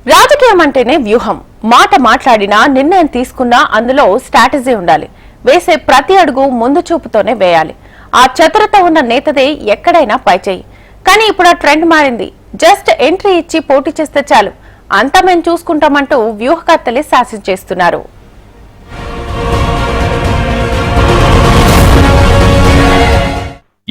రాజకీయం అంటేనే వ్యూహం. మాట మాట్లాడినా, నిర్ణయం తీసుకున్నా అందులో స్ట్రాటజీ ఉండాలి. వేసే ప్రతి అడుగు ముందు చూపుతోనే వేయాలి. ఆ చతురత ఉన్న నేతదే ఎక్కడైనా పైచేయి. కానీ ఇప్పుడు ఆ ట్రెండ్ మారింది. జస్ట్ ఎంట్రీ ఇచ్చి పోటీ చేస్తే చాలు, అంతా మేము చూసుకుంటామంటూ వ్యూహకర్తలే శాసించేస్తున్నారు.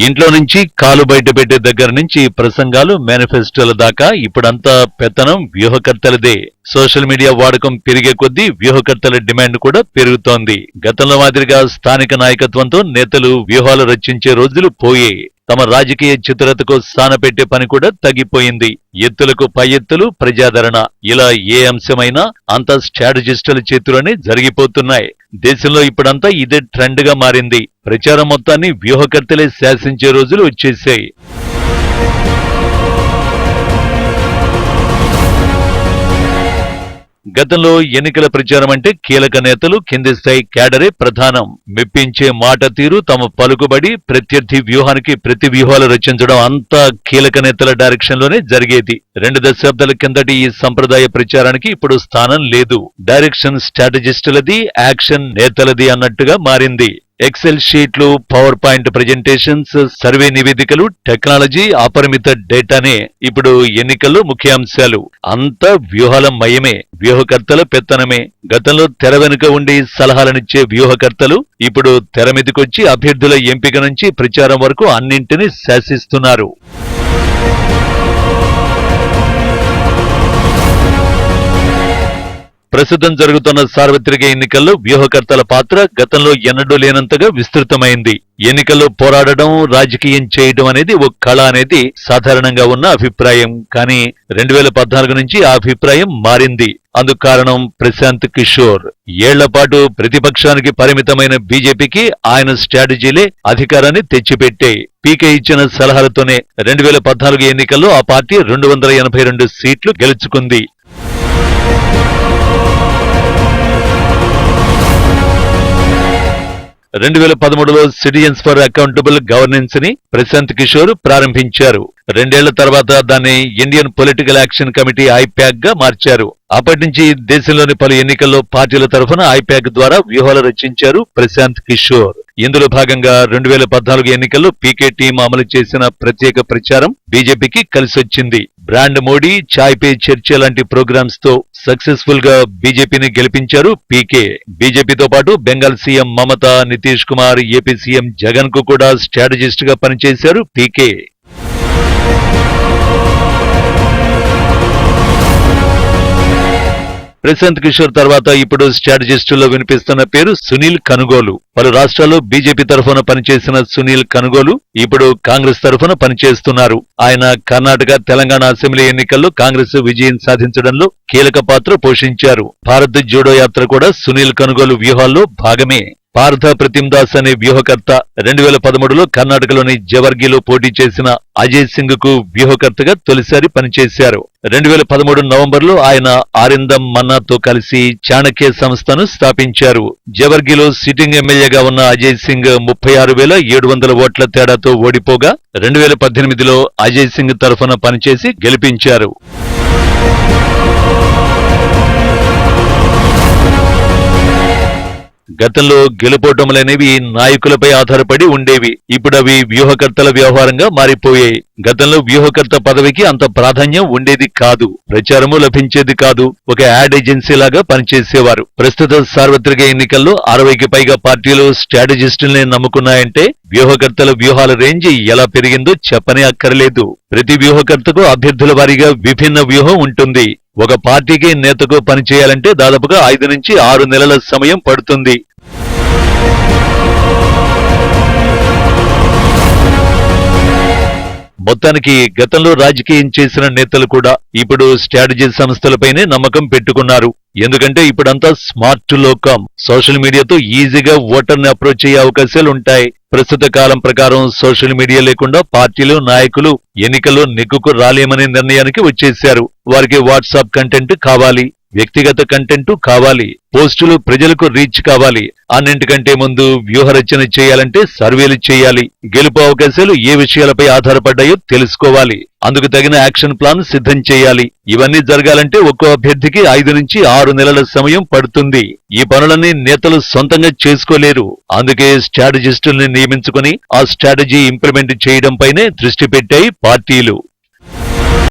ఇంట్లో నుంచి కాలు బయట పెట్టే దగ్గర నుంచి ప్రసంగాలు, మేనిఫెస్టోల దాకా ఇప్పుడంతా పెత్తనం వ్యూహకర్తలదే. సోషల్ మీడియా వాడకం పెరిగే కొద్దీ వ్యూహకర్తల డిమాండ్ కూడా పెరుగుతోంది. గతంలో మాదిరిగా స్థానిక నాయకత్వంతో నేతలు వ్యూహాలు రచించే రోజులు పోయాయి. తమ రాజకీయ చిత్రతకు సానపెట్టే పని కూడా తగ్గిపోయింది. ఎత్తులకు పై ఎత్తులు, ప్రజాదరణ, ఇలా ఏ అంశమైనా అంతా స్ట్రాటజిస్టుల చేతిలోనే జరిగిపోతున్నాయి. దేశంలో ఇప్పుడంతా ఇదే ట్రెండ్ గా మారింది. ప్రచారం మొత్తాన్ని వ్యూహకర్తలే శాసించే రోజులు వచ్చేసాయి. గతంలో ఎన్నికల ప్రచారం అంటే కీలక నేతలు, కింది స్థాయి క్యాడరే ప్రధానం. మెప్పించే మాట తీరు, తమ పలుకుబడి, ప్రత్యర్థి వ్యూహానికి ప్రతి వ్యూహాలు రచించడం అంతా కీలక నేతల డైరెక్షన్ లోనే జరిగేది. 2 దశాబ్దాల కిందటి ఈ సంప్రదాయ ప్రచారానికి ఇప్పుడు స్థానం లేదు. డైరెక్షన్ స్ట్రాటజిస్టులది, యాక్షన్ నేతలది అన్నట్టుగా మారింది. ఎక్సెల్ షీట్లు, పవర్ పాయింట్ ప్రెజెంటేషన్స్, సర్వే నివేదికలు, టెక్నాలజీ, అపరిమిత డేటానే ఇప్పుడు ఎన్నికల్లో ముఖ్యాంశాలు. అంతా వ్యూహాల మయమే, వ్యూహకర్తల పెత్తనమే. గతంలో తెర వెనుక ఉండి సలహాలనిచ్చే వ్యూహకర్తలు ఇప్పుడు తెర మీదకొచ్చి అభ్యర్థుల ఎంపిక నుంచి ప్రచారం వరకు అన్నింటినీ శాసిస్తున్నారు. ప్రస్తుతం జరుగుతున్న సార్వత్రిక ఎన్నికల్లో వ్యూహకర్తల పాత్ర గతంలో ఎన్నడూ లేనంతగా విస్తృతమైంది. ఎన్నికల్లో పోరాడడం, రాజకీయం చేయడం అనేది ఒక కళ అనేది సాధారణంగా ఉన్న అభిప్రాయం. కానీ 2014 నుంచి ఆ అభిప్రాయం మారింది. అందుకు కారణం ప్రశాంత్ కిషోర్. ఏళ్లపాటు ప్రతిపక్షానికి పరిమితమైన బీజేపీకి ఆయన స్ట్రాటజీలే అధికారాన్ని తెచ్చిపెట్టాయి. పీకే ఇచ్చిన సలహాలతోనే 2014 ఎన్నికల్లో ఆ పార్టీ 282 సీట్లు గెలుచుకుంది. 2013లో సిటిజన్స్ ఫర్ అకౌంటబుల్ గవర్నెన్స్ ని ప్రశాంత్ కిషోర్ ప్రారంభించారు. 2 ఏళ్ల తర్వాత దాన్ని Indian political action committee IPAC గా మార్చారు. అప్పటి నుంచి దేశంలోని పలు ఎన్నికల్లో పార్టీల తరఫున ఐపాక్ ద్వారా వ్యూహాలు రచించారు ప్రశాంత్ కిషోర్. ఇందులో భాగంగా 2014 ఎన్నికల్లో పీకే టీం అమలు చేసిన ప్రత్యేక ప్రచారం బీజేపీకి కలిసొచ్చింది. బ్రాండ్ మోడీ, చాయ్ పే చర్చ లాంటి ప్రోగ్రామ్స్ తో సక్సెస్ఫుల్ గా బీజేపీని గెలిపించారు పీకే. బీజేపీతో పాటు Bengal CM Mamata, Nitish Kumar, AP CM Jagan కు కూడా స్ట్రాటజిస్ట్ గా పనిచేశారు పీకే. ప్రశాంత్ కిషోర్ తర్వాత ఇప్పుడు స్ట్రాటజిస్టుల్లో వినిపిస్తున్న పేరు సునీల్ కనుగోలు. పలు రాష్ట్రాల్లో బీజేపీ తరఫున పనిచేసిన సునీల్ కనుగోలు ఇప్పుడు కాంగ్రెస్ తరఫున పనిచేస్తున్నారు. ఆయన కర్ణాటక, తెలంగాణ అసెంబ్లీ ఎన్నికల్లో కాంగ్రెస్ విజయం సాధించడంలో కీలక పాత్ర పోషించారు. భారత్ జోడో యాత్ర కూడా సునీల్ కనుగోలు వ్యూహాల్లో భాగమే. పార్థ ప్రతిమ్దాస్ అనే వ్యూహకర్త 2013లో కర్ణాటకలోని జవర్గిలో పోటీ చేసిన అజయ్ సింగ్ కు వ్యూహకర్తగా తొలిసారి పనిచేశారు. 2013 నవంబర్లో ఆయన ఆరిందం మన్నాతో కలిసి చాణక్య సంస్థను స్థాపించారు. జవర్గిలో సిట్టింగ్ ఎమ్మెల్యేగా ఉన్న అజయ్ సింగ్ 36,700 ఓట్ల తేడాతో ఓడిపోగా 2018లో అజయ్ సింగ్ తరఫున పనిచేసి గెలిపించారు. గతంలో గెలుపోటములనేవి నాయకులపై ఆధారపడి ఉండేవి. ఇప్పుడు అవి వ్యూహకర్తల వ్యవహారంగా మారిపోయాయి. గతంలో వ్యూహకర్త పదవికి అంత ప్రాధాన్యం ఉండేది కాదు, ప్రచారము లభించేది కాదు. ఒక యాడ్ ఏజెన్సీ లాగా పనిచేసేవారు. ప్రస్తుత సార్వత్రిక ఎన్నికల్లో 60కి పైగా పార్టీలు స్ట్రాటజిస్టుల్ని నమ్ముకున్నాయంటే వ్యూహకర్తల వ్యూహాల రేంజ్ ఎలా పెరిగిందో చెప్పనే అక్కర్లేదు. ప్రతి వ్యూహకర్తకు అభ్యర్థుల వారీగా విభిన్న వ్యూహం ఉంటుంది. ఒక పార్టీకి నేతకు పనిచేయాలంటే దాదాపుగా 5 నుంచి 6 నెలల సమయం పడుతుంది. మొత్తానికి గతంలో రాజకీయం చేసిన నేతలు కూడా ఇప్పుడు స్ట్రాటజీ సంస్థలపైనే నమ్మకం పెట్టుకున్నారు. ఎందుకంటే ఇప్పుడంతా స్మార్ట్ లోకం. సోషల్ మీడియాతో ఈజీగా ఓటర్ని అప్రోచ్ అయ్యే అవకాశాలు ఉంటాయి. ప్రస్తుత కాలం ప్రకారం సోషల్ మీడియా లేకుండా పార్టీలు, నాయకులు ఎన్నికల్లో నెగ్గుకు రాలేమనే నిర్ణయానికి వచ్చేశారు. వారికి వాట్సాప్ కంటెంట్ కావాలి. వ్యక్తిగత కంటెంట్ కావాలి, పోస్టులు ప్రజలకు రీచ్ కావాలి. అన్నింటికంటే ముందు వ్యూహరచన చేయాలంటే సర్వేలు చేయాలి. గెలుపు అవకాశాలు ఏ విషయాలపై ఆధారపడ్డాయో తెలుసుకోవాలి. అందుకు తగిన యాక్షన్ ప్లాన్ సిద్ధం చేయాలి. ఇవన్నీ జరగాలంటే ఒక్కో అభ్యర్థికి 5 నుంచి 6 నెలల సమయం పడుతుంది. ఈ పనులన్నీ నేతలు సొంతంగా చేసుకోలేరు. అందుకే స్ట్రాటజిస్టుల్ని నియమించుకుని ఆ స్ట్రాటజీ ఇంప్లిమెంట్ చేయడంపైనే దృష్టి పెట్టాయి పార్టీలు.